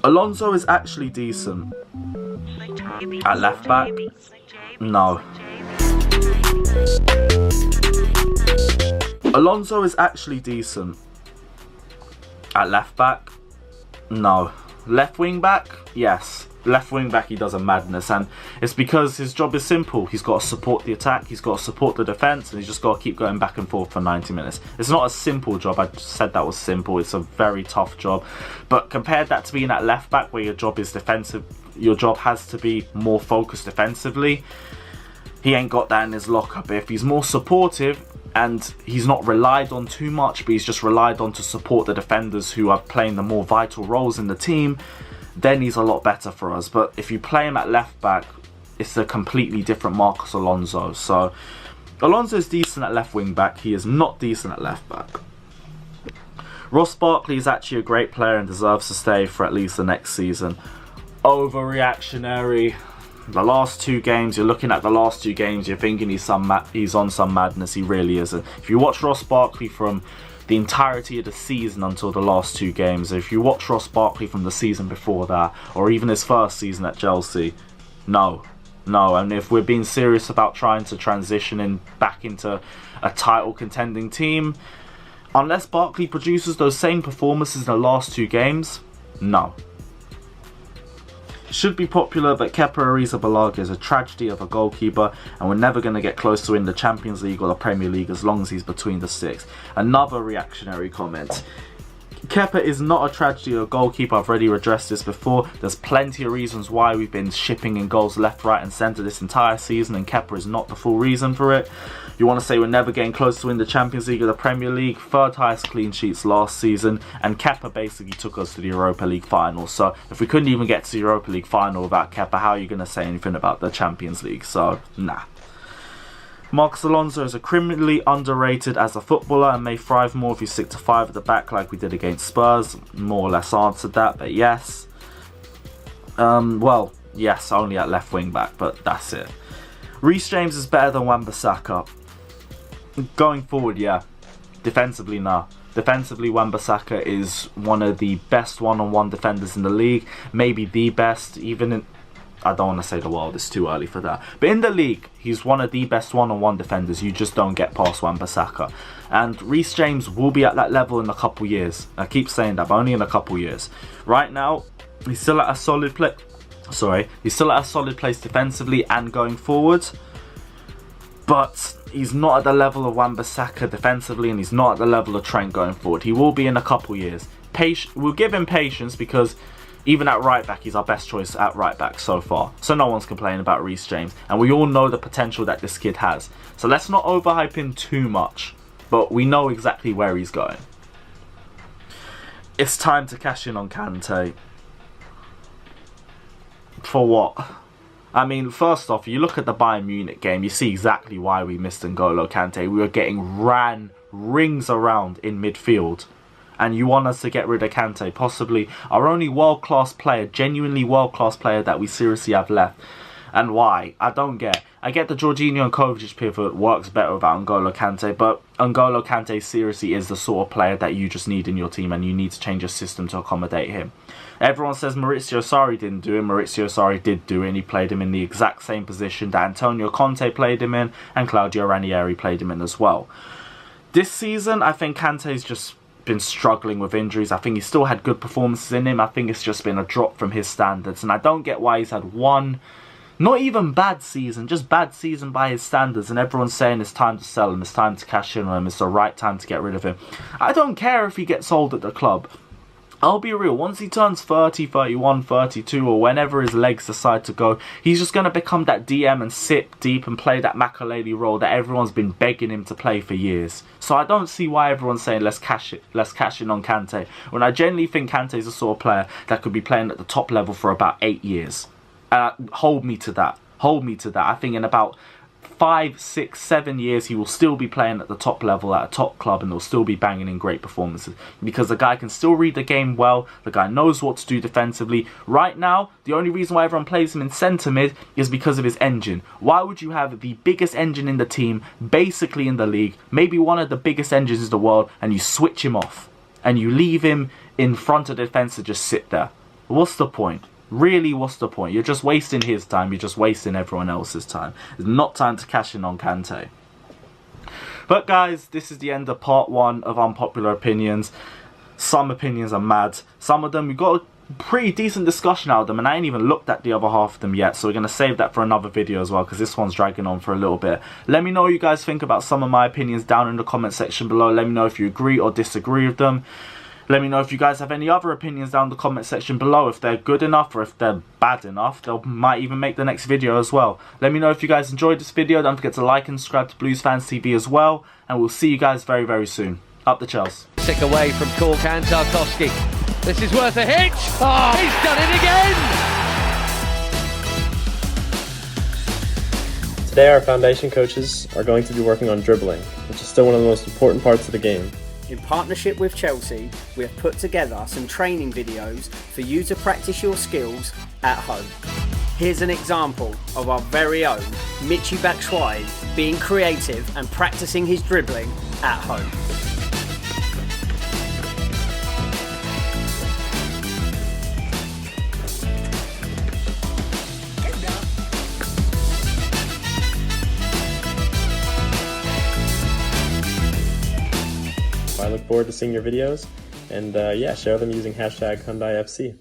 Alonso is actually decent. At left back? No. Alonso is actually decent. At left back? No. Left wing back? Yes. Left wing back, he does a madness, and it's because his job is simple. He's got to support the attack, he's got to support the defence, and he's just got to keep going back and forth for 90 minutes. It's not a simple job. I said that was simple. It's a very tough job. But compared that to being at left back, where your job is defensive, your job has to be more focused defensively. He ain't got that in his locker. But if he's more supportive, and he's not relied on too much, but he's just relied on to support the defenders who are playing the more vital roles in the team, then he's a lot better for us. But if you play him at left back, it's a completely different Marcos Alonso. So Alonso is decent at left wing back. He is not decent at left back. Ross Barkley is actually a great player and deserves to stay for at least the next season. Overreactionary. The last 2 games, you're looking at the last 2 games, you're thinking he's on some madness. He really isn't. If you watch Ross Barkley from the entirety of the season until the last 2 games, if you watch Ross Barkley from the season before that, or even his first season at Chelsea, no. And if we're being serious about trying to transition back into a title contending team, unless Barkley produces those same performances in the last 2 games, no. Should be popular, but Kepa Arrizabalaga is a tragedy of a goalkeeper, and we're never going to get close to win the Champions League or the Premier League as long as he's between the 6. Another reactionary comment. Kepa is not a tragedy of a goalkeeper. I've already addressed this before. There's plenty of reasons why we've been shipping in goals left, right and centre this entire season, and Kepa is not the full reason for it. You want to say we're never getting close to win the Champions League or the Premier League, 3rd highest clean sheets last season, and Kepa basically took us to the Europa League final. So if we couldn't even get to the Europa League final without Kepa, how are you going to say anything about the Champions League? So, nah. Marcos Alonso is a criminally underrated as a footballer and may thrive more if you stick to 5 at the back like we did against Spurs. More or less answered that, but yes. Well, yes, only at left wing back, but that's it. Reece James is better than Wan-Bissaka. Going forward, yeah. Defensively, no. Defensively, Wan-Bissaka is one of the best one-on-one defenders in the league. Maybe the best, even in... I don't want to say the world, it's too early for that. But in the league, he's one of the best one-on-one defenders. You just don't get past Wan-Bissaka. And Reece James will be at that level in a couple years. I keep saying that, but only in a couple years. Right now, he's still at a solid place. He's still at a solid place defensively and going forward. But he's not at the level of Wan-Bissaka defensively, and he's not at the level of Trent going forward. He will be in a couple years. We'll give him patience, because even at right back, he's our best choice at right back so far. So no one's complaining about Reece James. And we all know the potential that this kid has. So let's not overhype him too much. But we know exactly where he's going. It's time to cash in on Kante. For what? I mean, first off, you look at the Bayern Munich game, you see exactly why we missed N'Golo Kante. We were getting rings around in midfield. And you want us to get rid of Kante, possibly our only world-class player, genuinely world-class player that we seriously have left. And why? I don't get. I get the Jorginho and Kovacic pivot works better without N'Golo Kante, but N'Golo Kante seriously is the sort of player that you just need in your team, and you need to change your system to accommodate him. Everyone says Maurizio Sarri didn't do it. Maurizio Sarri did do it, and he played him in the exact same position that Antonio Conte played him in, and Claudio Ranieri played him in as well. This season, I think Kante's just been struggling with injuries. I think he still had good performances in him. I think it's just been a drop from his standards, and I don't get why he's had one, not even bad season, just bad season by his standards, and everyone's saying it's time to sell him, it's time to cash in on him, it's the right time to get rid of him. I don't care if he gets sold at the club. I'll be real, once he turns 30, 31, 32, or whenever his legs decide to go, he's just going to become that DM and sit deep and play that Makelele role that everyone's been begging him to play for years. So I don't see why everyone's saying let's cash in on Kante, when I genuinely think Kante's the sort of player that could be playing at the top level for about 8 years. Hold me to that. I think in about 5, 6, 7 years he will still be playing at the top level at a top club, and he'll still be banging in great performances, because the guy can still read the game well, the guy knows what to do defensively. Right now, the only reason why everyone plays him in centre mid is because of his engine. Why would you have the biggest engine in the team, basically in the league, maybe one of the biggest engines in the world, and you switch him off and you leave him in front of the defence to just sit there? What's the point? Really, what's the point? You're just wasting his time. You're just wasting everyone else's time. It's not time to cash in on Kante. But guys, this is the end of part 1 of Unpopular Opinions. Some opinions are mad. Some of them, we got a pretty decent discussion out of them, and I ain't even looked at the other half of them yet, so we're going to save that for another video as well, because this one's dragging on for a little bit. Let me know what you guys think about some of my opinions down in the comment section below. Let me know if you agree or disagree with them. Let me know if you guys have any other opinions down in the comment section below, if they're good enough or if they're bad enough. They might even make the next video as well. Let me know if you guys enjoyed this video. Don't forget to like and subscribe to Blues Fans TV as well. And we'll see you guys very, very soon. Up the Chels. Stick away from CANT Tarkowski. This is worth a hitch. Oh, he's done it again. Today our foundation coaches are going to be working on dribbling, which is still one of the most important parts of the game. In partnership with Chelsea, we have put together some training videos for you to practice your skills at home. Here's an example of our very own Michy Batshuayi being creative and practicing his dribbling at home. I look forward to seeing your videos, and yeah, share them using #HyundaiFC.